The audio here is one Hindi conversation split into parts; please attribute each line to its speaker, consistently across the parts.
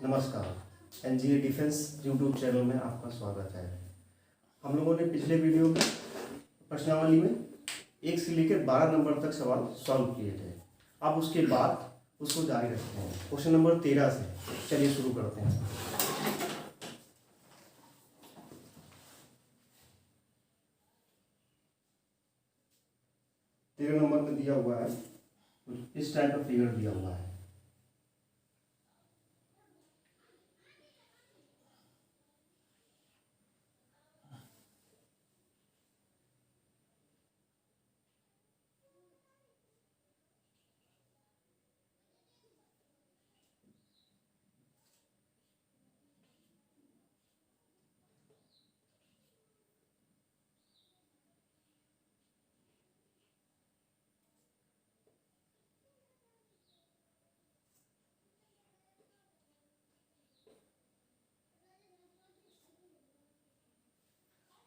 Speaker 1: नमस्कार। एनजीए डिफेंस यूट्यूब चैनल में आपका स्वागत है। हम लोगों ने पिछले वीडियो में प्रश्नावली में 1 से लेकर 12 नंबर तक सवाल सॉल्व किए थे। अब उसके बाद उसको जारी रखते हैं क्वेश्चन नंबर 13 से। चलिए शुरू करते हैं। 13 नंबर में दिया हुआ है, इस टाइप का फिगर दिया हुआ है।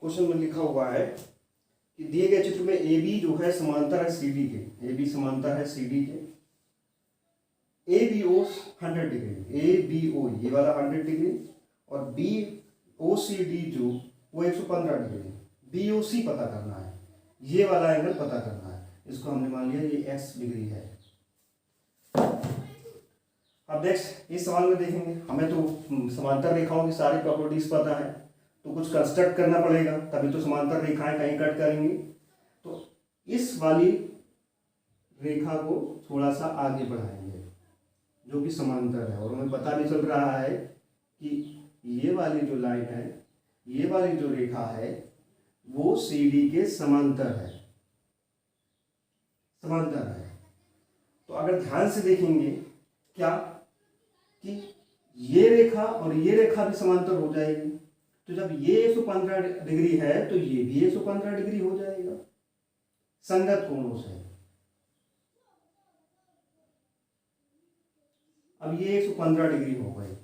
Speaker 1: क्वेश्चन में लिखा हुआ है कि दिए गए चित्र में ए बी जो है समांतर है सी डी के। ए बी समांतर है सी डी के। A B O 100 degree, A B O ये वाला 100 डिग्री और बी ओ सी डी जो वो 115 डिग्री। बी ओ सी पता करना है, ये वाला एंगल पता करना है। इसको हमने मान लिया ये एक्स डिग्री है। अब नेक्स्ट इस सवाल में देखेंगे, हमें तो समांतर रेखाओं की सारी प्रॉपर्टीज पता है, तो कुछ कंस्ट्रक्ट करना पड़ेगा, तभी तो समांतर रेखाएं कहीं कट करेंगी। तो इस वाली रेखा को थोड़ा सा आगे बढ़ाएंगे जो कि समांतर है, और हमें पता भी चल रहा है कि ये वाली जो लाइन है, ये वाली जो रेखा है वो सी डी के समांतर है, समांतर है। तो अगर ध्यान से देखेंगे क्या कि ये रेखा और ये रेखा भी समांतर हो जाएगी। तो जब ये 115 डिग्री है तो ये भी 115 डिग्री हो जाएगा संगत कोणों से। अब ये 115 डिग्री हो गई।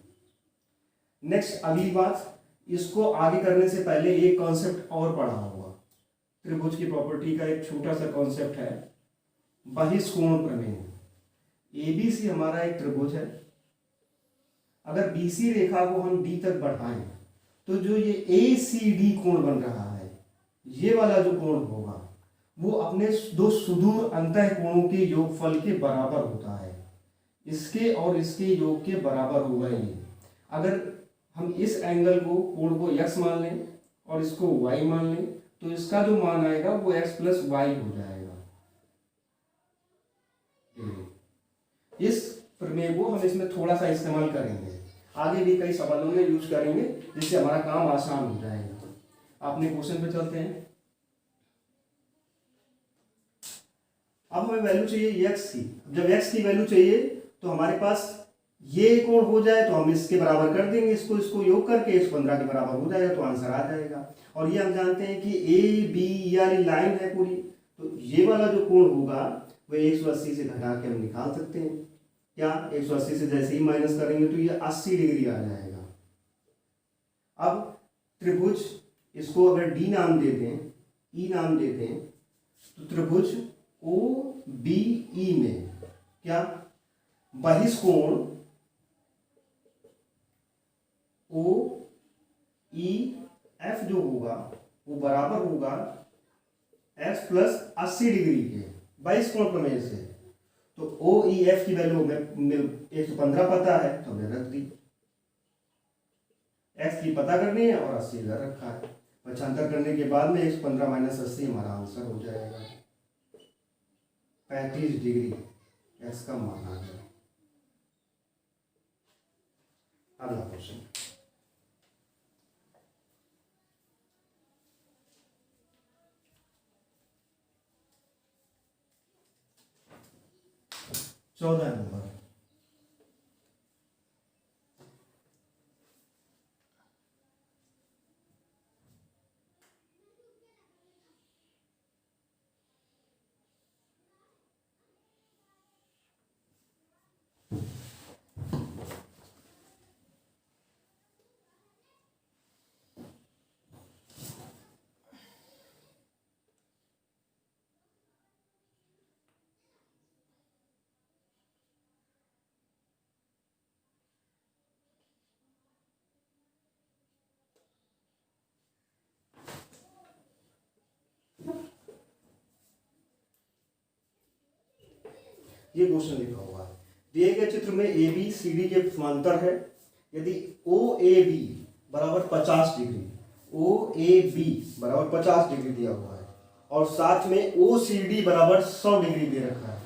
Speaker 1: नेक्स्ट अगली बात, इसको आगे करने से पहले एक कॉन्सेप्ट और पढ़ा होगा। त्रिभुज की प्रॉपर्टी का एक छोटा सा कॉन्सेप्ट है बहिष्कोण प्रमेय। एबीसी हमारा एक त्रिभुज है। अगर बीसी रेखा को हम डी तक बढ़ाएं तो जो ये ए सी डी कोण बन रहा है, ये वाला जो कोण होगा वो अपने दो सुदूर अंतः कोणों के योगफल के बराबर होता है। इसके और इसके योग के बराबर होगा ये। अगर हम इस एंगल को कोण को x मान लें और इसको y मान लें तो इसका जो मान आएगा वो x प्लस वाई हो जाएगा। इस प्रमेय को हम इसमें थोड़ा सा इस्तेमाल करेंगे, आगे भी कई सवालों में यूज करेंगे जिससे हमारा काम आसान हो जाएगा। अपने क्वेश्चन पे चलते हैं। अब हमें वैल्यू चाहिए x की। जब x की वैल्यू चाहिए तो हमारे पास ये कोण हो जाए तो हम इसके बराबर कर देंगे, इसको योग करके 115 के बराबर हो जाएगा तो आंसर आ जाएगा। और ये हम जानते हैं कि ए बी वाली लाइन है पूरी, तो ये वाला जो कोण होगा वो 180 से घटा के हम निकाल सकते हैं। क्या 180 से जैसे ही माइनस करेंगे तो ये 80 डिग्री आ जाएगा। अब त्रिभुज, इसको अगर डी नाम देते हैं, ई नाम देते हैं, तो त्रिभुज ओ बी ई में क्या बहिष्कोण ओ ई एफ जो होगा वो बराबर होगा एफ प्लस 80 डिग्री के बहिष्कोण प्रमेय से। तो ओ ई एफ की वैल्यू में 115 पता है तो हमने रख दी, एक्स की पता करनी है और 80 इधर रखा है। पक्षांतर करने के बाद में 115 माइनस 80 हमारा आंसर हो जाएगा 35 डिग्री। एक्स का मान आ गया। अगला क्वेश्चन, चौदह नंबर। ये क्वेश्चन लिखा हुआ है। दिए गए चित्र में ए बी सी डी के समांतर है। यदि ओ ए बी बराबर 50 डिग्री, ओ ए बी बराबर 50 डिग्री दिया हुआ है और साथ में ओ सी डी बराबर 100 डिग्री दे रखा है,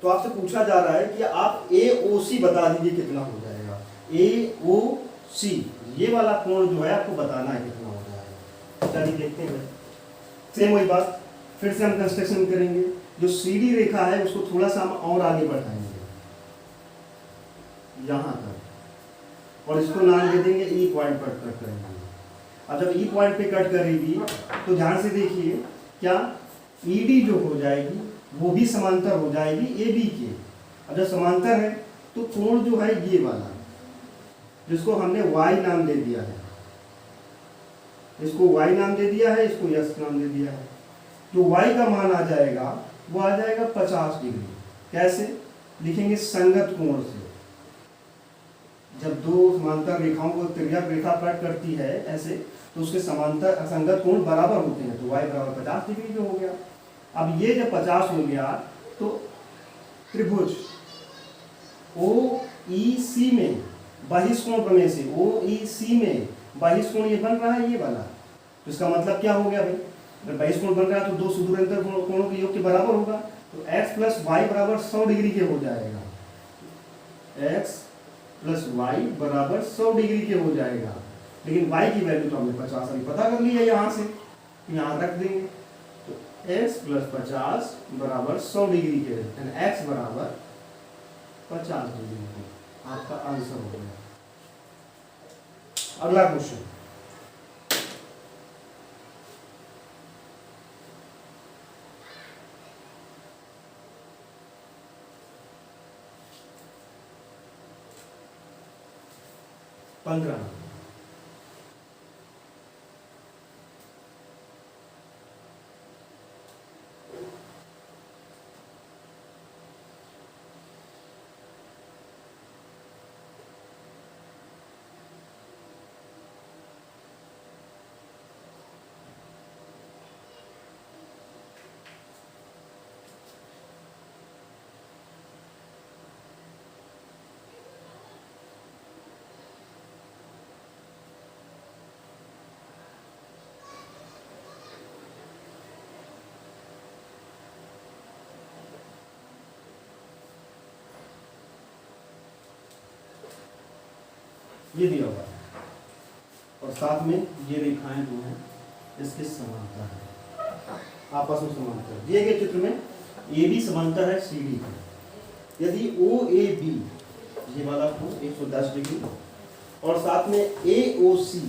Speaker 1: तो आपसे पूछा जा रहा है कि आप ए ओ सी बता दीजिए कितना हो जाएगा। ए ओ सी ये वाला कोण जो है आपको बताना है कितना हो जाएगा। चलिए देखते हैं। सेम वही बात, फिर से हम कंस्ट्रक्शन करेंगे। जो सी डी रेखा है उसको थोड़ा सा हम और आगे बढ़ाएंगे यहाँ तक, और इसको नाम दे देंगे ई पॉइंट पर कट करेंगे। अब जब ई पॉइंट पे कट करेगी तो ध्यान से देखिए, क्या ई डी जो हो जाएगी वो भी समांतर हो जाएगी ए बी के। अब जब समांतर है तो कोण जो है ये वाला, जिसको हमने y नाम दे दिया है, इसको y नाम दे दिया है, इसको x नाम दे दिया है, जो y का मान आ जाएगा वो आ जाएगा 50 डिग्री। कैसे लिखेंगे? संगत कोण से। जब दो समांतर रेखाओं को तिर्यक रेखा कट करती है ऐसे, तो उसके समांतर असंगत कोण बराबर होते हैं, तो y बराबर 50 डिग्री जो हो गया। अब ये जब 50 हो गया तो त्रिभुज ओ ई सी में बहिष्कोण प्रमेय से ओ ई सी में बहिष्कोण ये बन रहा है ये वाला, तो इसका मतलब क्या हो गया भाई? अगर बहिष्कोण बन रहा है तो दो सुदूरंतर कोणों के योग के बराबर होगा, तो x प्लस वाई बराबर 100 डिग्री के हो जाएगा। x प्लस वाई बराबर 100 डिग्री के हो जाएगा। लेकिन y की वैल्यू तो हमने 50 अभी पता कर ली है, यहाँ से यहाँ रख देंगे, तो x प्लस 50 बराबर 100 डिग्री के, x बराबर 50 डिग्री के। आपका आंसर हो गया। अगला क्वेश्चन, पंद्रह। ये दिया हुआ है और साथ में ये रेखाएं जो हैं इसके समांतर है, आपस में समांतर। दिए गए चित्र में ए बी समांतर है सी डी का। यदि ओ ए बी ये वाला कोण 110 डिग्री और साथ में ए ओ सी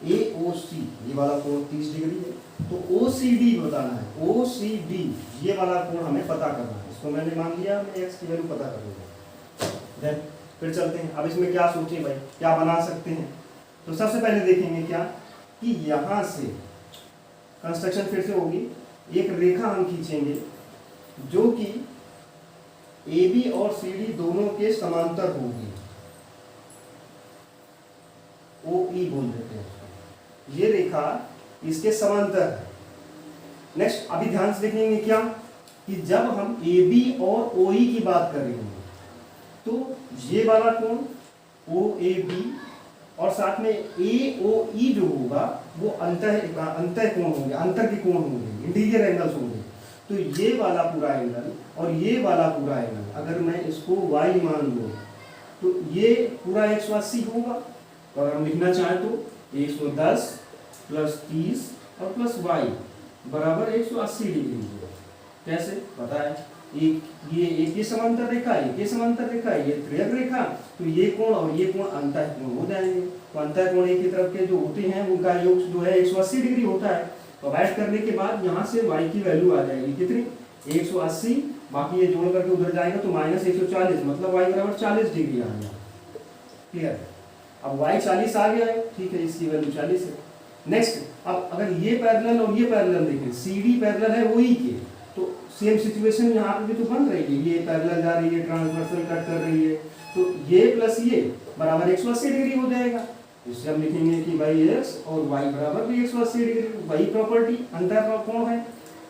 Speaker 1: ये वाला कोण 30 डिग्री है, तो ओ सी डी बताना है। ओ सी डी ये वाला कोण हमें पता करना है। इसको मैंने मान लिया, मैं एक्स की वैल्यू पता कर लूँगा। देन फिर चलते हैं। अब इसमें क्या सोचें भाई, क्या बना सकते हैं? तो सबसे पहले देखेंगे क्या कि यहाँ से कंस्ट्रक्शन फिर से होगी। एक रेखा हम खींचेंगे जो कि ए बी और सी डी दोनों के समांतर होगी, ओ ई बोल देते हैं उसको। ये रेखा इसके समांतर है। नेक्स्ट अभी ध्यान से देखेंगे क्या कि जब हम ए बी और ओ ई की बात करेंगे तो ये वाला कोण ओ ए बी और साथ में ए ओ ई जो होगा वो अंतर कोण होंगे, अंतर के कोण होंगे, इंटीरियर एंगल्स होंगे। तो ये वाला पूरा एंगल और ये वाला पूरा एंगल अगर मैं इसको y मान लूँ तो ये पूरा 180 होगा। तो अगर हम लिखना चाहें तो 110 प्लस 30 और प्लस y बराबर 180 डिग्री। कैसे पता है? एक ये समांतर रेखा, एक ये समांतर रेखा, ये त्रियक रेखा, तो ये कोण और ये कोण अंतः कोण हो जाएंगे। तो अंतः कोण एक ही तरफ के जो होते हैं उनका योग जो है 180 डिग्री होता है। तो ऐड करने के बाद यहाँ से y की वैल्यू आ जाएगी कितनी? 180, बाकी ये जोड़ करके उधर जाएगा तो माइनस 140, मतलब y बराबर 40 डिग्री आ गया। क्लियर? अब y 40 आ गया है, ठीक है, इसकी वैल्यू 40 है। नेक्स्ट, अब अगर ये पैरेलल और ये पैरेलल देखें, सी डी पैरेलल है ओ ई के, तो सेम सिचुएशन यहाँ पे भी तो बन रही है। ये पैरेलल जा रही है, ट्रांसवर्सल कट कर रही है, तो ये प्लस ये बराबर 180 डिग्री हो जाएगा। इससे हम लिखेंगे कि भाई x और y बराबर भी 180 डिग्री। वही प्रॉपर्टी अंतर कोण है,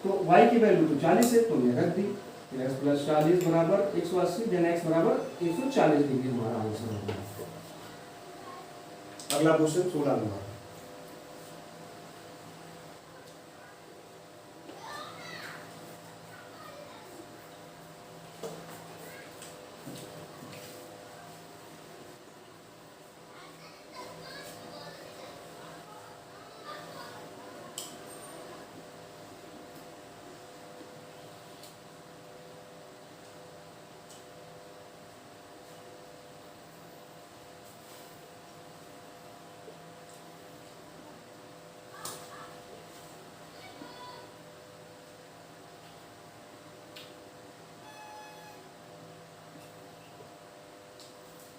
Speaker 1: तो y की वैल्यू तो 40 है, तो मैं रख दी। एक्स प्लस 40 बराबर 180, देन एक्स बराबर 140 डिग्री हमारा आंसर होगा। अगला क्वेश्चन 16 नंबर।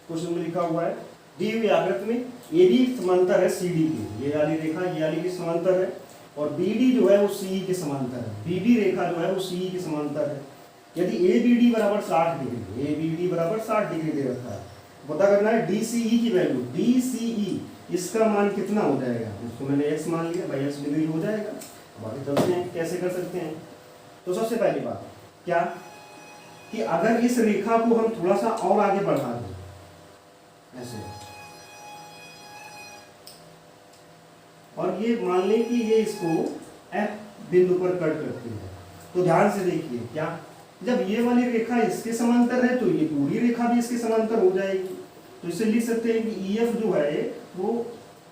Speaker 1: क्वेश्चन में लिखा हुआ है दी हुई आकृति में AB समांतर है CD के, ये वाली रेखा ये वाली की समांतर है, और BD जो है वो CE के समांतर है, BD रेखा जो है वो CE के समांतर है। यदि ABD बराबर 60 डिग्री, ABD बराबर 60 डिग्री दे रखा है, पता करना है DCE की वैल्यू, DCE इसका मान कितना हो जाएगा, इसको मैंने x मान लिया, भाई x डिग्री हो जाएगा। बाकी चलते हैं कैसे कर सकते हैं। तो सबसे पहली बात क्या कि अगर इस रेखा को हम थोड़ा सा और आगे बढ़ा दें ऐसे, और ये मान लें कि ये इसको F बिंदु पर कट करती है, तो ध्यान से देखिए क्या, जब ये वाली रेखा इसके समांतर है तो ये पूरी रेखा भी इसके समांतर हो जाएगी। तो इसे लिख सकते हैं कि EF जो है वो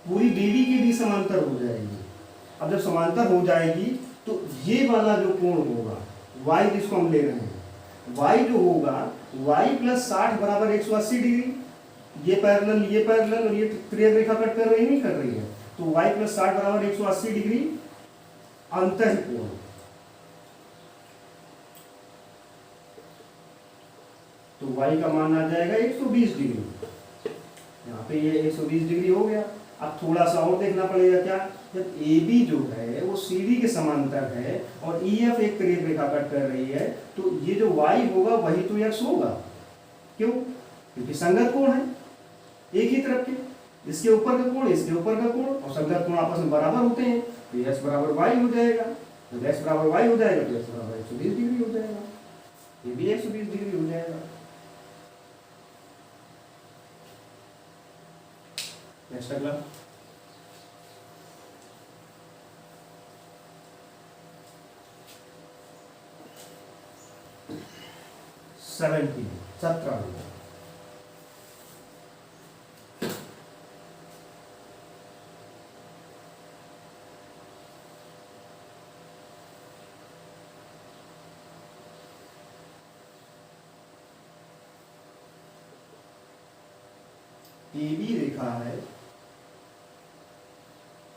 Speaker 1: पूरी BD के भी समांतर हो जाएगी। अब जब समांतर हो जाएगी तो ये वाला जो कोण होगा Y, जिसको हम ले रहे हैं Y जो होगा Y प्लस 60 बराबर 180 डिग्री, ये पैरेलल और ये तिर्यक रेखा कट कर रही नहीं कर रही है, तो y प्लस 60 बराबर 180 डिग्री अंतःकोण। तो y का मान आ जाएगा 120 डिग्री, यहाँ पे ये 120 डिग्री हो गया। अब थोड़ा सा और देखना पड़ेगा क्या, जब AB जो है वो CD के समांतर है और EF एक तिर्यक रेखा कट कर रही है, तो ये जो y होगा वही तो x होगा। क्यों? क्योंकि संगत कोण है एक ही तरफ के, इसके ऊपर का कोण इसके ऊपर का कोण और संगत कोण आपस में बराबर होते हैं, तो x बराबर y हो जाएगा। जब x बराबर y हो जाएगा तो x बराबर 120 डिग्री हो जाएगा, ये भी 120 डिग्री हो जाएगा। नेक्स्ट अगला सत्रह। AB रेखा है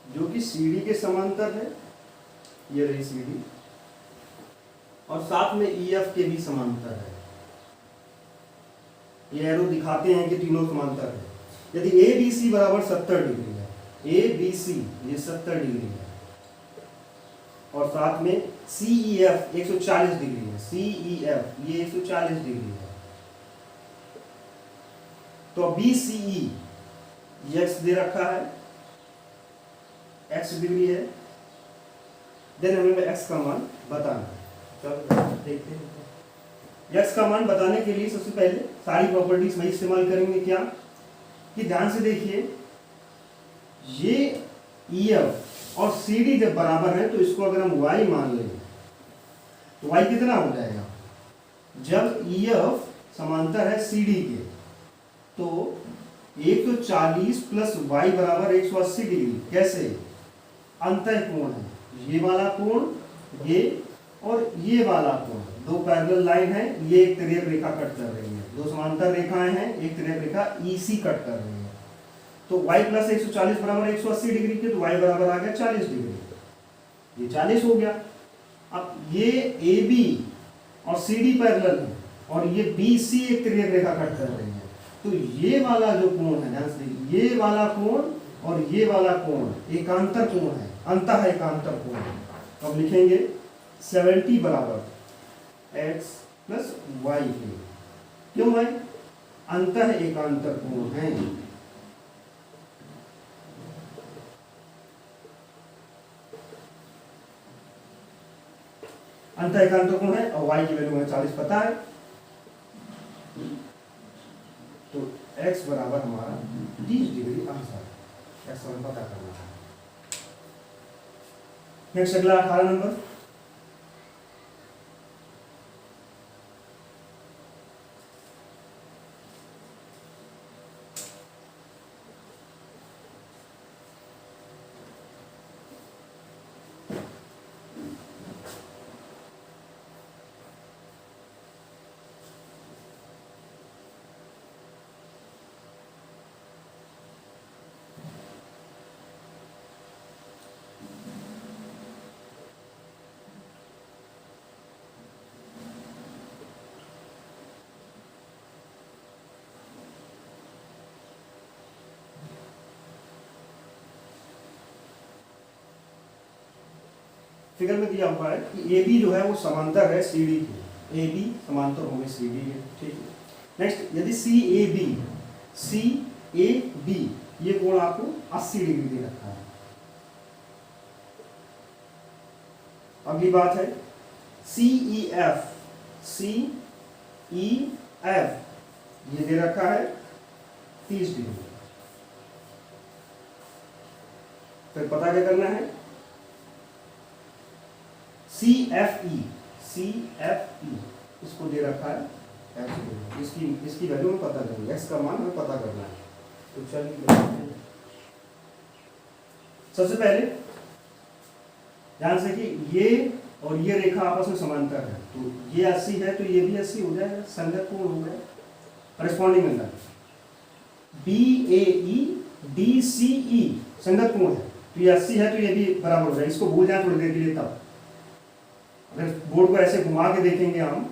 Speaker 1: जो कि CD के समांतर है, ये रही CD, और साथ में EF के भी समांतर है। ये एरो दिखाते हैं कि तीनों समांतर है। यदि ABC बराबर 70 डिग्री है, ABC ये 70 डिग्री है, और साथ में CEF 140 डिग्री है, CEF ये 140 डिग्री है, तो BCE ये x दे रखा है, x डिग्री है, देन हमें x का मान बताना है। चलो देखते हैं। x का मान बताने के लिए सबसे पहले सारी प्रॉपर्टीज वही इस्तेमाल करेंगे। क्या कि ध्यान से देखिए, ये EF और CD जब बराबर है तो इसको अगर हम y मान लें तो y कितना हो जाएगा, जब EF समांतर है CD के तो 140 प्लस y बराबर 180 डिग्री। कैसे? अंतःकोण है, ये वाला कोण ये और ये वाला कोण, दो पैरेलल लाइन है, ये एक तिर्यक रेखा कट कर रही है, दो समांतर रेखाएं हैं, एक तिर्यक रेखा EC कट कर रही है। तो y प्लस 140 बराबर 180 डिग्री के, तो y बराबर आ गया 40 डिग्री, ये 40 हो गया। अब ये AB और CD पैरेलल है और ये BC एक तिर्यक रेखा कट कर रही है, तो ये वाला जो कोण है, ध्यान से देखिए, ये वाला कोण और ये वाला कोण एकांतर कोण है, अंतः एकांतर कोण। अब लिखेंगे 70 बराबर x प्लस y के, क्यों भाई? अंतः एकांतर कोण है। अंतःएकांतर कोण है और y की वैल्यू हमें 40 पता है, तो x बराबर हमारा 30 डिग्री आंसर है, x हमें पता करना है। नेक्स्ट अगला 18 नंबर, फिगर में दिया हुआ है कि ए बी जो है वो समांतर है सी डी के, ए बी समांतर होंगे सी डी के, ठीक है। नेक्स्ट यदि सी ए बी ये कोण आपको 80 डिग्री दे रखा है। अगली बात है सी ई एफ ये दे रखा है 30 डिग्री। फिर पता क्या करना है, सी एफ ई इसको दे रखा है, इसकी वैल्यू में पता करनी है, एक्स का मान हमें पता करना है। तो चलिए सबसे पहले ध्यान से कि ये और ये रेखा आपस में समांतर है, तो ये 80 है तो ये भी 80 हो जाएगा, संगत कोण हो गया। करस्पॉन्डिंग एंगल BAE DCE संगत कोण है, तो ये 80 है तो ये भी बराबर हो जाएगा। इसको भूल जाए थोड़ी देर के लिए, तब अगर बोर्ड को ऐसे घुमा के देखेंगे हम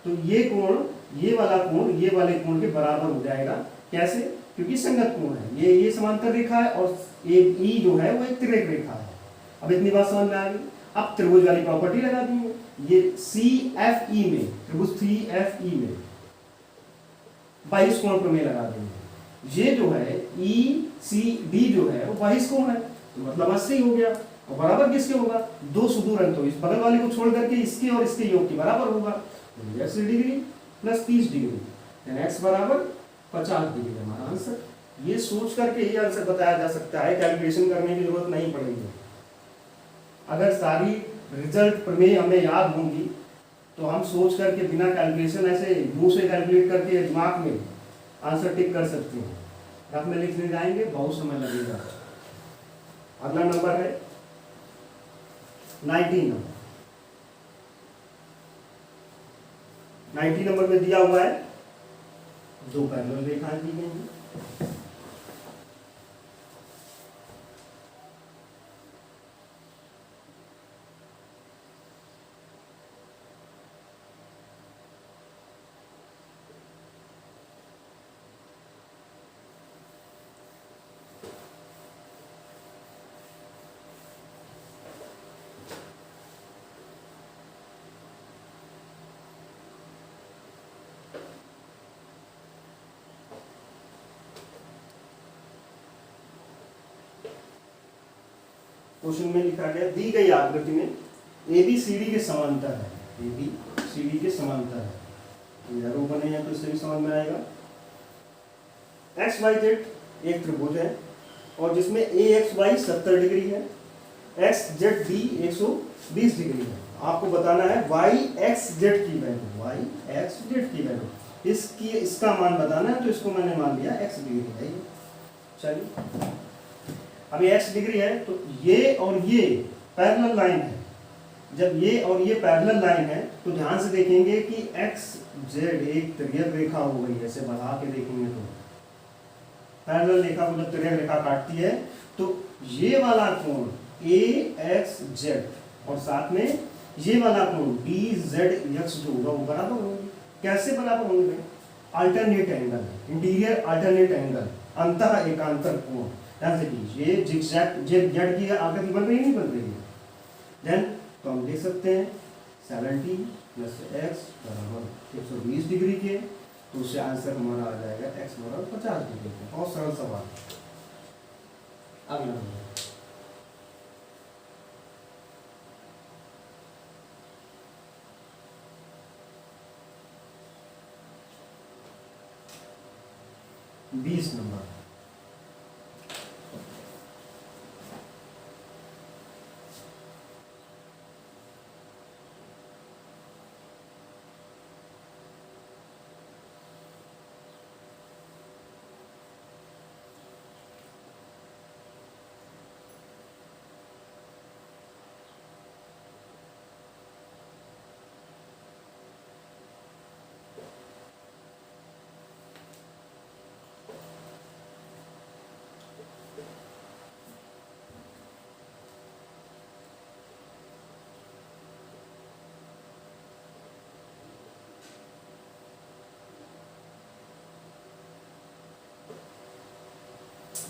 Speaker 1: तो ये कोण ये वाला कोण ये वाले कोण के बराबर हो जाएगा। कैसे? क्योंकि संगत कोण है, ये समांतर रेखा है और ई जो है वो एक तिर्यक रेखा है। अब इतनी बात समझ में आ गई। अब त्रिभुज वाली प्रॉपर्टी लगा दी है, ये CFE में त्रिभुज 3FE में 22 कोण प्रमेय लगा देंगे। ये जो है ECD जो है वो 22 कोण है, तो मतलब 80 हो गया। और बराबर किसके होगा? दो सुदूर अंक, तो इस बगल वाले को छोड़ करके इसके और इसके योग के बराबर होगा। 80 डिग्री प्लस 30 डिग्री, एक्स बराबर 50 डिग्री हमारा आंसर। ये सोच करके ही आंसर बताया जा सकता है, कैलकुलेशन करने की जरूरत नहीं पड़ेगी। अगर सारी रिजल्ट प्रमेय हमें याद होंगी तो हम सोच करके बिना कैलकुलेशन ऐसे मुंह से कैलकुलेट करके दिमाग में आंसर टिक कर सकते हैं। रफ में लिखने जाएंगे बहुत समय लगेगा। अगला नंबर है 19 नंबर। 90 नंबर में दिया हुआ है दो पैरेलल रेखाएं दी गई हैं। क्वेश्चन में लिखा गया दी गई आकृति में ABCD के समांतर है, ABCD के समांतर है। एरो बने हैं तो इससे भी समझ में आएगा। XYZ एक त्रिभुज है और जिसमें AXY 70 डिग्री है, XZD 120 डिग्री है। आपको बताना है YXZ की वैल्यू, इसका मान बताना है, तो इसको मैंने मान लिया x डिग्री है। चलिए अब ये x डिग्री है तो ये और ये पैरेलल लाइन है। जब ये और ये पैरेलल लाइन है तो ध्यान से देखेंगे कि XZ एक तिर्यक रेखा हो गई है। ऐसे बढ़ा के देखेंगे तो पैरेलल रेखा को जब तिर्यक रेखा काटती है तो ये वाला कोण AXZ और साथ में ये वाला कोण DZX जो होगा वो बराबर होंगे। कैसे बराबर होंगे? Alternate angle, interior alternate angle, अंतः एकांतर कोण। ध्यान से ये जिगजैग जेड की आकृति बन रही नहीं बन रही है। देन तो हम देख सकते हैं 70 प्लस x बराबर 120 डिग्री के, तो उससे आंसर हमारा आ जाएगा x बराबर 50 डिग्री के। बहुत सरल सवाल। अगला 20 नंबर।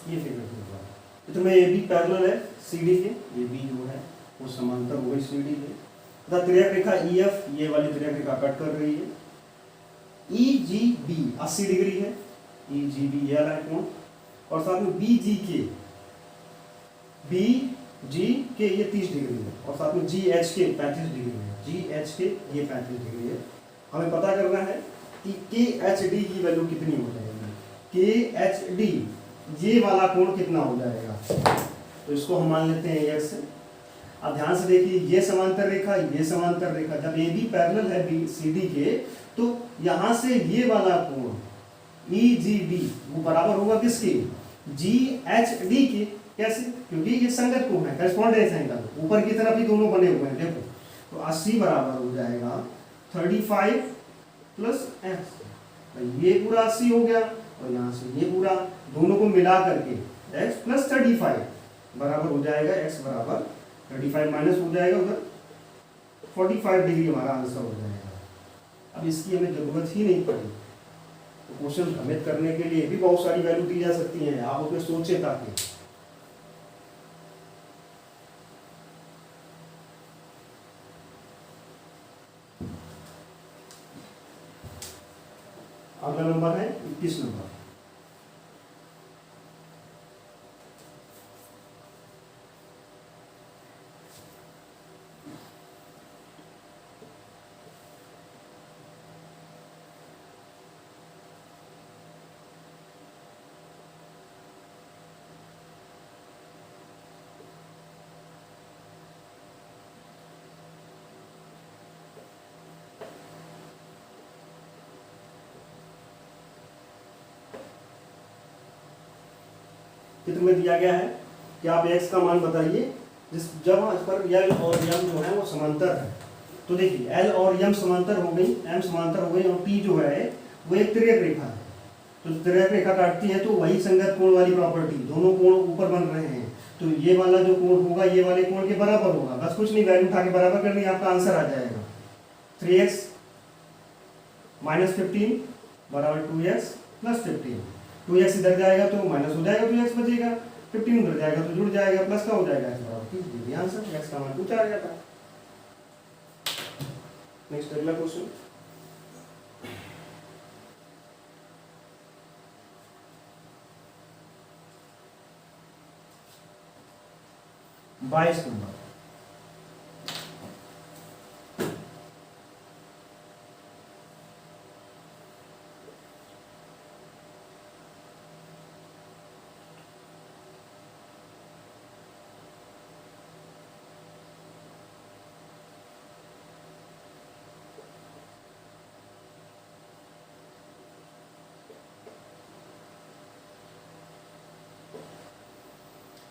Speaker 1: ये फिगर होगा, तो मैं ए बी पैरेलल है सी डी के, ये बी जो है वो समांतर हो गई सी डी के तथा त्रिज्या रेखा ई एफ ये वाली त्रिज्या रेखा कट कर रही है। ई जी बी 80 डिग्री है, ई जी बी ये वाला कोण, और साथ में बी जी के ये 30 डिग्री है, और साथ में जी एच के 35 डिग्री है, जी एच के ये 35 डिग्री है। हमें पता करना है कि के एच डी की वैल्यू कितनी हो जाएगी, के एच डी ये वाला कोण कितना हो जाएगा, तो इसको हम मान लेते हैं एक्स। अब ध्यान से देखिए, ये समांतर रेखा, ये समांतर रेखा, जब ए बी पैरेलल है बी सी डी के, तो यहां से ये वाला कोण ई जी डी वो बराबर होगा किसके, जी एच डी के। कैसे, क्योंकि ये संगत कोण है, करेस्पॉन्डेंस एंगल, ऊपर की तरफ ही दोनों बने हुए हैं। देखो तो 80 बराबर हो जाएगा 35 प्लस एक्स, ये पूरा 80 हो गया, और यहाँ से ये पूरा, दोनों को मिला करके x प्लस 35 बराबर हो जाएगा, x बराबर 35 माइनस हो जाएगा उधर 45 डिग्री हमारा आंसर हो जाएगा। अब इसकी हमें जरूरत ही नहीं पड़ी, तो क्वेश्चन भ्रमित करने के लिए भी बहुत सारी वैल्यू दी जा सकती हैं, आप उसमें सोचें ताकि। अगला नंबर है 21 नंबर। चित्र में दिया गया है कि आप x का मान बताइए जिस जब इस पर l और m जो है वो समांतर है। तो देखिए l और m समांतर हो गई, m समांतर हो गई, और t जो है वो एक तिर्यक रेखा है। तो तिर्यक रेखा काटती है तो वही संगत कोण वाली प्रॉपर्टी, दोनों कोण ऊपर बन रहे हैं, तो ये वाला जो कोण होगा ये वाले कोण के बराबर होगा। बस कुछ नहीं, वैल्यू उठा के बराबर करनी, आपका आंसर आ जाएगा 3x माइनस 15 बराबर 2x प्लस 15। 2x इधर जाएगा तो माइनस हो जाएगा, 2x बचेगा, 15 उधर जाएगा तो जुड़ जाएगा, प्लस का हो जाएगा, x बराबर 30 डिग्री। आंसर x का मान पूछा आ जाता है। नेक्स्ट अगला क्वेश्चन, बाईस नंबर।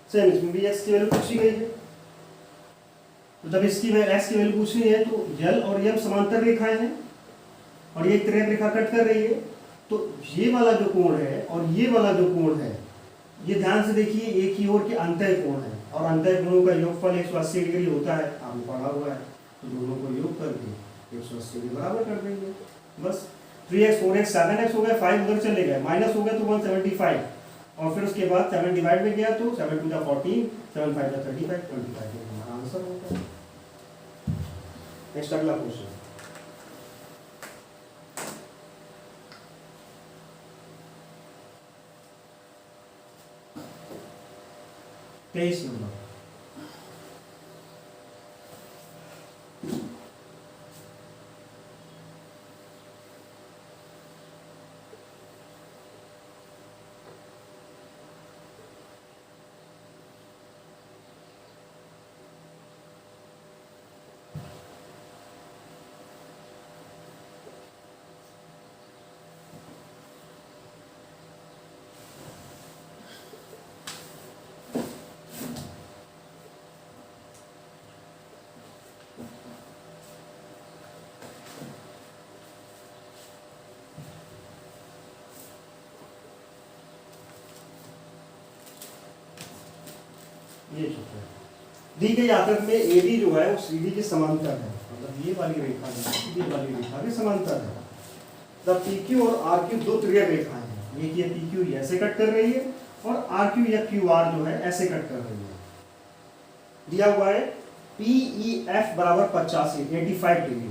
Speaker 1: सेम इसमें भी x की वैल्यू पूछी गई है, तो जब इसकी x की वैल्यू पूछनी है तो l और m समांतर रेखाएं हैं और ये तिर्यक रेखा कट कर रही है, तो ये वाला जो कोण है और ये वाला जो कोण है, ये ध्यान से देखिए एक ही ओर के अंतः कोण है, और अंतः कोणों का योगफल 180 डिग्री होता है, आपने पढ़ा हुआ है। तो दोनों को योग करके 180 डिग्री बराबर कर देंगे। बस 3x 4x 7x हो गया, 5 उधर चले गए, माइनस हो गया तो 175, और फिर उसके बाद 7 डिवाइड में गया तो 7 टू 14, 7 5 35, 25 हमारा आंसर होता है। नेक्स्ट अगला क्वेश्चन, तेईस नंबर। ये क्षेत्र है। दी गई आकृति में AB जो है वो CD के समांतर है, मतलब ये वाली रेखा जो ये वाली रेखा के समांतर है। तब PQ और RQ दो त्रिज्या रेखाएं हैं, एक ये PQ ऐसे कट कर रही है और RQ या QR जो है ऐसे कट कर रही है। दिया हुआ है PEF बराबर 85 डिग्री,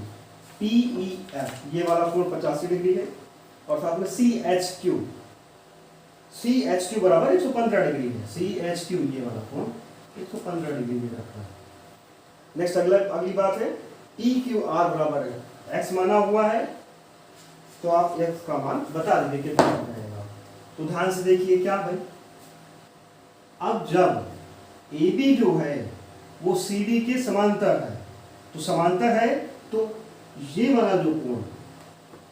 Speaker 1: PEF ये वाला कोण 85 डिग्री है और साथ में CHQ बराबर 115 डिग्री है। CHQ ये वाला कोण 115 डिग्री में रखा है। नेक्स्ट अगली बात है PQR बराबर है x माना हुआ है, तो आप x का मान बता दीजिए कितना हो जाएगा। तो ध्यान से देखिए क्या भाई, अब जब AB जो है वो CD के समांतर है, तो समांतर है तो ये वाला जो कोण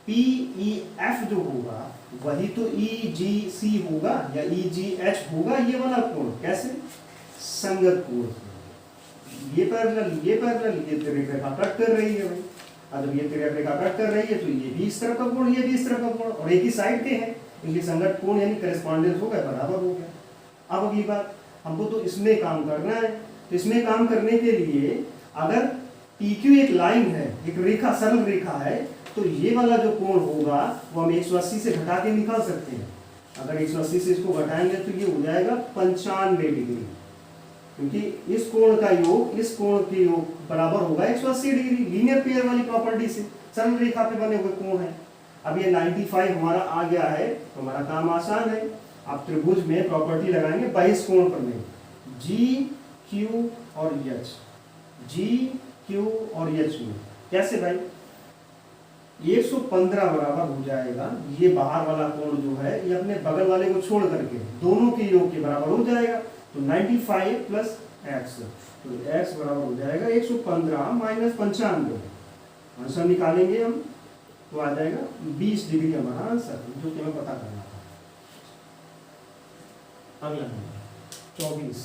Speaker 1: PEF जो होगा वही तो EGC होगा या EGH होगा, ये वाला कोण कैसे संगत कोण से। ये पैरेलल ये रेखा कट कर रही है भाई, अब जब ये रेखा कट कर रही है तो ये भी इस तरफ का कोण ये भी इस तरफ का कोण और एक ही साइड के हैं, इनकी संगत कोण यानी करेस्पॉन्डेंस हो गया, बराबर हो गया। अब अगली बात, हमको तो इसमें काम करना है, तो इसमें काम करने के लिए अगर PQ एक लाइन है, एक रेखा सरल रेखा है, तो ये वाला जो कोण होगा वो हम 180 से घटा के निकाल सकते हैं। अगर 180 से इसको घटाएंगे तो ये हो जाएगा 95 डिग्री, क्योंकि इस कोण का योग इस कोण के योग बराबर होगा 180 डिग्री, लीनियर पेयर वाली प्रॉपर्टी से सरल रेखा पे बने हुए कोण है। अब ये 95 हमारा आ गया है तो हमारा काम आसान है। आप त्रिभुज में प्रॉपर्टी लगाएंगे 22 कोण पर में G, Q और H, G, Q और H में कैसे भाई, 115 बराबर हो जाएगा ये बाहर वाला कोण जो है ये अपने बगल वाले को छोड़ करके दोनों के योग के बराबर हो जाएगा, तो 95 प्लस x, तो x बराबर हो जाएगा 115 माइनस 95, आंसर निकालेंगे हम तो आ जाएगा 20 डिग्री हमारा आंसर, जो कि हमें पता करना था। अगला नंबर 24,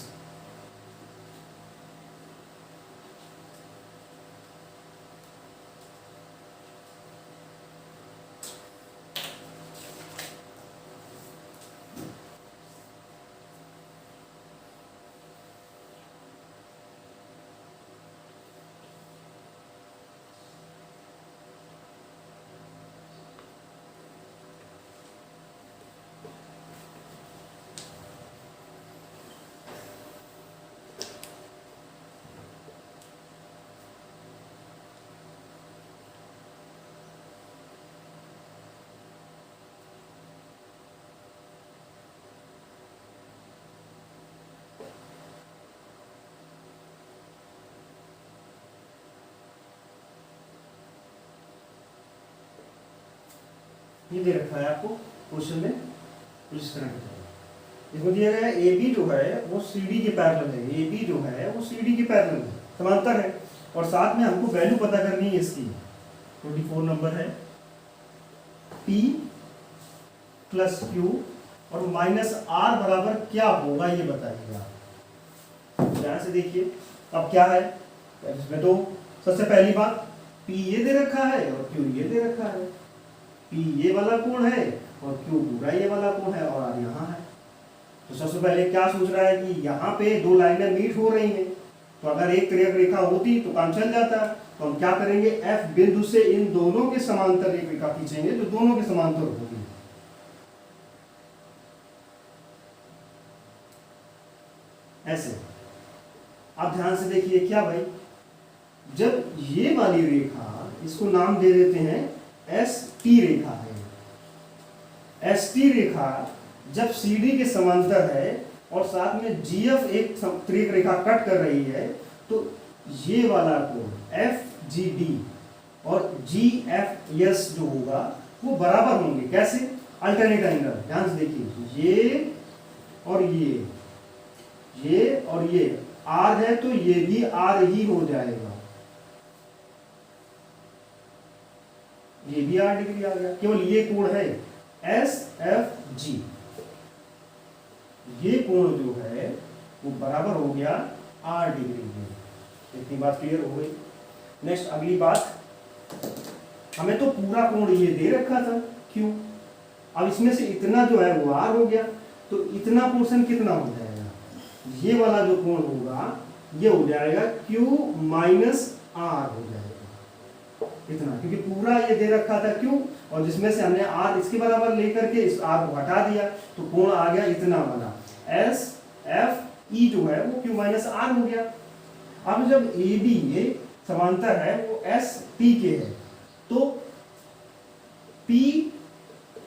Speaker 1: ये दे रखा है आपको क्वेश्चन में कुछ इस तरह का। इसमें दिया गया है AB जो है वो CD के पैरेलल है, AB जो है वो CD के पैरेलल है, समांतर है, और साथ में हमको वैल्यू पता करनी है इसकी। 24 नंबर है P प्लस Q और माइनस R बराबर क्या होगा ये बताइएगा। ध्यान से देखिए अब क्या है इसमें, तो सबसे पहली बात P ये दे रखा है और Q ये दे रखा है, P ये वाला कोण है और Q पूरा ये वाला कोण है और R यहाँ है। तो सबसे पहले क्या सोच रहा है कि यहाँ पे दो लाइनें मीट हो रही हैं, तो अगर एक तिर्यक रेखा होती तो काम चल जाता। तो हम क्या करेंगे, F बिंदु से इन दोनों के समांतर एक रेखा खींचेंगे जो दोनों के समांतर होगी। ऐसे अब ध्यान से देखिए क्या भाई, जब ये वाली रेखा इसको नाम दे देते हैं ST रेखा है, ST रेखा जब CD के समांतर है और साथ में GF एक त्रिक रेखा कट कर रही है, तो ये वाला कोण FGD और GFS जो होगा वो बराबर होंगे। कैसे, अल्टरनेट एंगल। ध्यान से देखिए ये और ये और ये R है तो ये भी R ही हो जाएगा, ये भी 8 डिग्री आ गया। केवल ये कोण है SFG, ये कोण जो है वो बराबर हो गया 8 डिग्री में। इतनी बात क्लियर हो गई। नेक्स्ट अगली बात, हमें तो पूरा कोण ये दे रखा था Q, अब इसमें से इतना जो है वो R हो गया, तो इतना पोर्शन कितना हो जाएगा, ये वाला जो कोण होगा ये हो जाएगा Q माइनस R हो जाएगा इतना, क्योंकि पूरा ये दे रखा था Q और जिसमें से हमने R इसके बराबर लेकर के इस R को हटा दिया तो कोण आ गया इतना वाला एस एफ ई जो है वो Q माइनस R हो गया। अब जब ए बी ये समांतर है वो एस पी के है तो P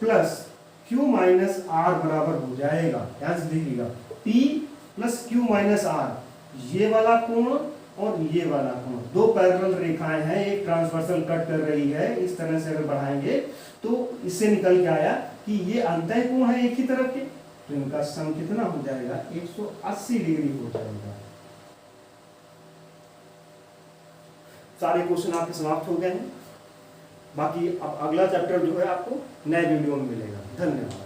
Speaker 1: plus Q minus R बराबर हो जाएगा, ध्यान से देखिएगा P plus Q minus R, ये वाला कोण और ये वाला कोण दो पैरेलल रेखाएं हैं, एक ट्रांसवर्सल कट कर रही है, इस तरह से अगर बढ़ाएंगे तो इससे निकल के आया कि ये अंतः कोण है एक ही तरफ के, तो इनका सम कितना हो जाएगा 180 डिग्री हो जाएगा। सारे क्वेश्चन आपके समाप्त हो गए हैं, बाकी अब अगला चैप्टर जो है आपको नए वीडियो में मिलेगा। धन्यवाद।